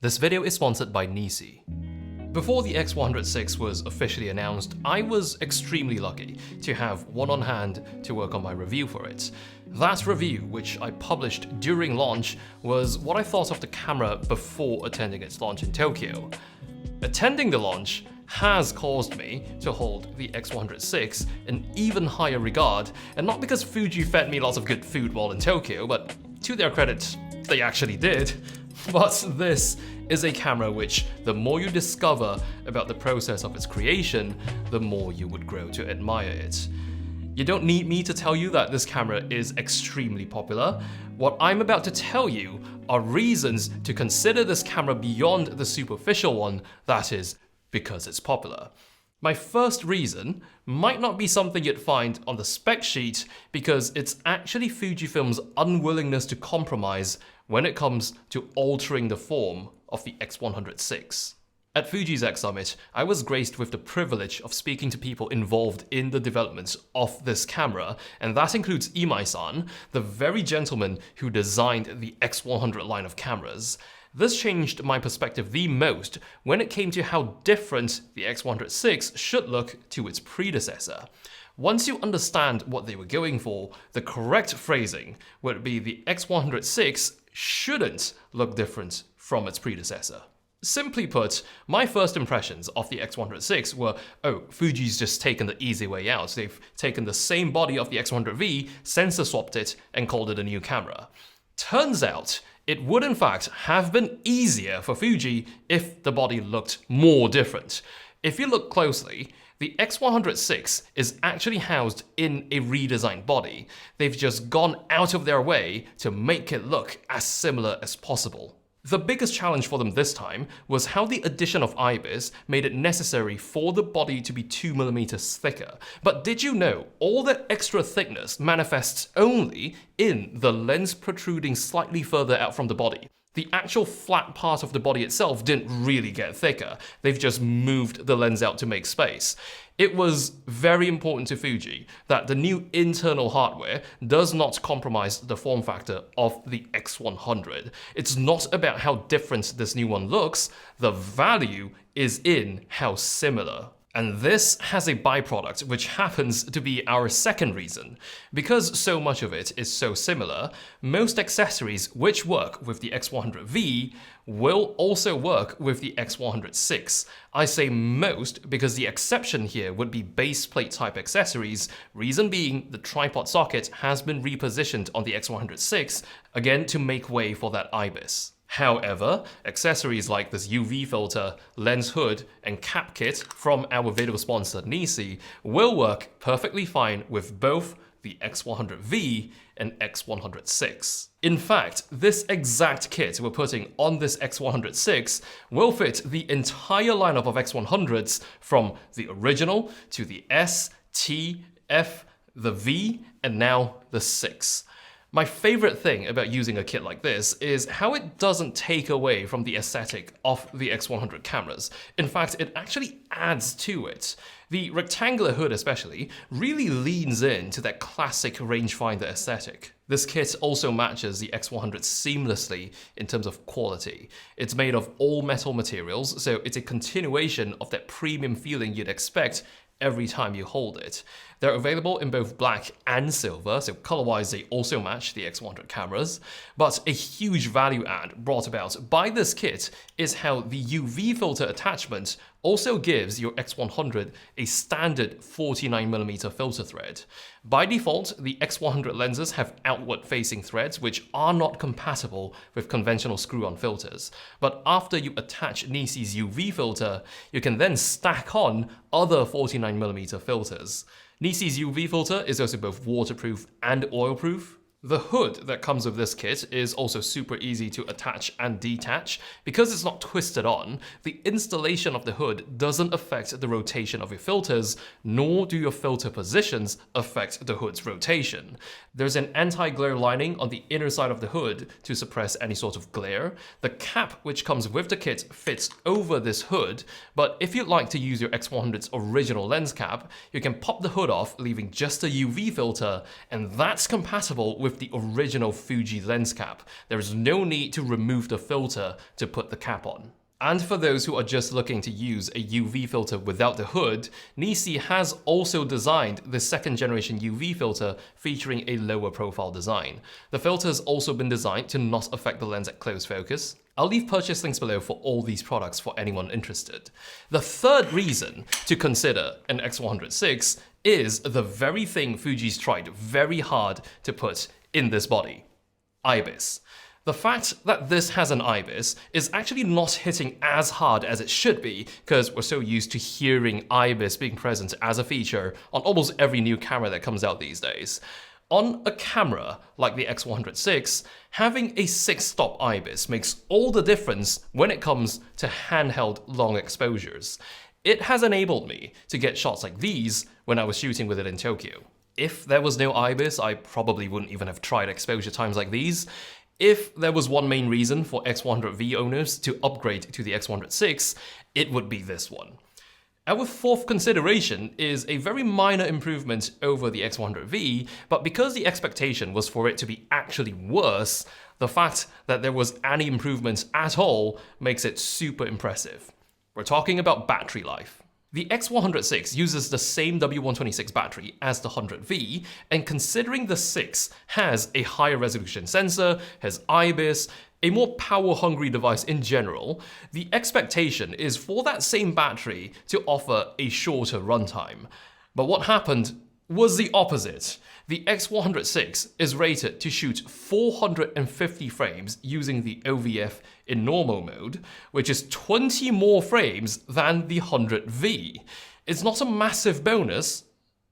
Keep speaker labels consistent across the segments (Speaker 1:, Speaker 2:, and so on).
Speaker 1: This video is sponsored by Nisi. Before the X100VI was officially announced, I was extremely lucky to have one on hand to work on my review for it. That review, which I published during launch, was what I thought of the camera before attending its launch in Tokyo. Attending the launch has caused me to hold the X100VI in even higher regard, and not because Fuji fed me lots of good food while in Tokyo, but to their credit, they actually did. But this is a camera which, the more you discover about the process of its creation, the more you would grow to admire it. You don't need me to tell you that this camera is extremely popular. What I'm about to tell you are reasons to consider this camera beyond the superficial one, that is, because it's popular. My first reason might not be something you'd find on the spec sheet, because it's actually Fujifilm's unwillingness to compromise when it comes to altering the form of the X100VI. At Fuji's X Summit, I was graced with the privilege of speaking to people involved in the development of this camera, and that includes Imai-san, the very gentleman who designed the X100 line of cameras. This changed my perspective the most when it came to how different the X100VI should look to its predecessor. Once you understand what they were going for, the correct phrasing would be the X100VI shouldn't look different from its predecessor. Simply put, my first impressions of the X100VI were, oh, Fuji's just taken the easy way out. They've taken the same body of the X100V, sensor swapped it, and called it a new camera. Turns out, it would in fact have been easier for Fuji if the body looked more different. If you look closely, the X100VI is actually housed in a redesigned body. They've just gone out of their way to make it look as similar as possible. The biggest challenge for them this time was how the addition of IBIS made it necessary for the body to be 2mm thicker. But did you know all that extra thickness manifests only in the lens protruding slightly further out from the body? The actual flat part of the body itself didn't really get thicker. They've just moved the lens out to make space. It was very important to Fuji that the new internal hardware does not compromise the form factor of the X100. It's not about how different this new one looks, the value is in how similar. And this has a byproduct which happens to be our second reason. Because so much of it is so similar, most accessories which work with the X100V will also work with the X100VI. I say most because the exception here would be base plate type accessories, reason being the tripod socket has been repositioned on the X100VI, again to make way for that IBIS. However, accessories like this UV filter, lens hood, and cap kit from our video sponsor Nisi will work perfectly fine with both the X100V and X100VI. In fact, this exact kit we're putting on this X100VI will fit the entire lineup of X100s from the original to the S, T, F, the V, and now the 6. My favorite thing about using a kit like this is how it doesn't take away from the aesthetic of the X100 cameras. In fact, it actually adds to it. The rectangular hood especially really leans into that classic rangefinder aesthetic. This kit also matches the X100 seamlessly in terms of quality. It's made of all metal materials, so it's a continuation of that premium feeling you'd expect every time you hold it. They're available in both black and silver, so color-wise they also match the X100 cameras. But a huge value add brought about by this kit is how the UV filter attachment also gives your X100 a standard 49mm filter thread. By default, the X100 lenses have outward-facing threads which are not compatible with conventional screw-on filters. But after you attach Nisi's UV filter, you can then stack on other 49mm filters. Nisi's UV filter is also both waterproof and oil-proof. The hood that comes with this kit is also super easy to attach and detach. Because it's not twisted on, the installation of the hood doesn't affect the rotation of your filters, nor do your filter positions affect the hood's rotation. There's an anti-glare lining on the inner side of the hood to suppress any sort of glare. The cap which comes with the kit fits over this hood, but if you'd like to use your X100's original lens cap, you can pop the hood off, leaving just a UV filter, and that's compatible with with the original Fuji lens cap. There is no need to remove the filter to put the cap on. And for those who are just looking to use a UV filter without the hood, Nisi has also designed the second generation UV filter featuring a lower profile design. The filter has also been designed to not affect the lens at close focus. I'll leave purchase links below for all these products for anyone interested. The third reason to consider an X100VI is the very thing Fuji's tried very hard to put in this body: IBIS. The fact that this has an IBIS is actually not hitting as hard as it should be because we're so used to hearing IBIS being present as a feature on almost every new camera that comes out these days. On a camera like the X100VI, having a 6-stop IBIS makes all the difference when it comes to handheld long exposures. It has enabled me to get shots like these when I was shooting with it in Tokyo. If there was no IBIS, I probably wouldn't even have tried exposure times like these. If there was one main reason for X100V owners to upgrade to the X100VI, it would be this one. Our fourth consideration is a very minor improvement over the X100V, but because the expectation was for it to be actually worse, the fact that there was any improvement at all makes it super impressive. We're talking about battery life. The X100VI uses the same W126 battery as the 100V, and considering the 6 has a higher resolution sensor, has IBIS, a more power-hungry device in general, the expectation is for that same battery to offer a shorter runtime. But what happened was the opposite. The X100VI is rated to shoot 450 frames using the OVF in normal mode, which is 20 more frames than the 100V. It's not a massive bonus,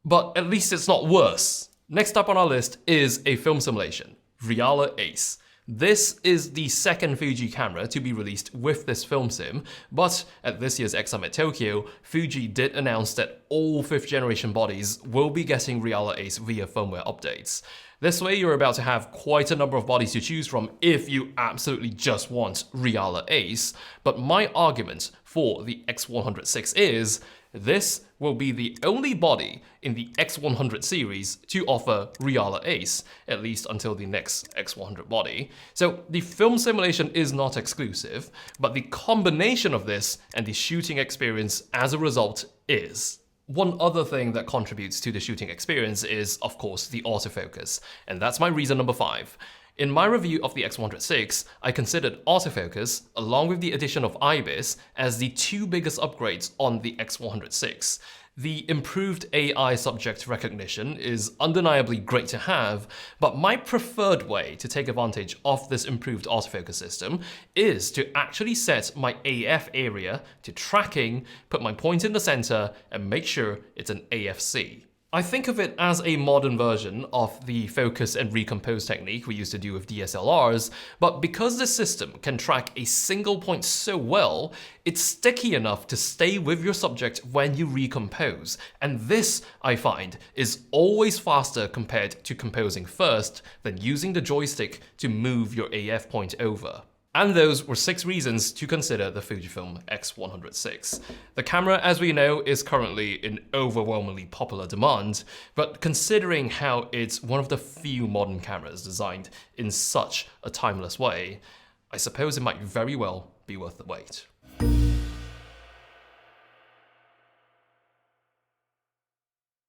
Speaker 1: but at least it's not worse. Next up on our list is a film simulation, Reala Ace. This is the second Fuji camera to be released with this film sim, but at this year's X Summit Tokyo, Fuji did announce that all 5th generation bodies will be getting Reala Ace via firmware updates. This way you're about to have quite a number of bodies to choose from if you absolutely just want Reala Ace, but my argument for the X100VI is this will be the only body in the X100 series to offer Reala Ace, at least until the next X100 body. So the film simulation is not exclusive, but the combination of this and the shooting experience as a result is. One other thing that contributes to the shooting experience is, of course, the autofocus, and that's my reason number 5. In my review of the X100VI, I considered autofocus, along with the addition of IBIS, as the 2 biggest upgrades on the X100VI. The improved AI subject recognition is undeniably great to have, but my preferred way to take advantage of this improved autofocus system is to actually set my AF area to tracking, put my point in the center, and make sure it's an AFC. I think of it as a modern version of the focus and recompose technique we used to do with DSLRs, but because this system can track a single point so well, it's sticky enough to stay with your subject when you recompose, and this, I find, is always faster compared to composing first than using the joystick to move your AF point over. And those were 6 reasons to consider the Fujifilm X100VI. The camera, as we know, is currently in overwhelmingly popular demand, but considering how it's one of the few modern cameras designed in such a timeless way, I suppose it might very well be worth the wait.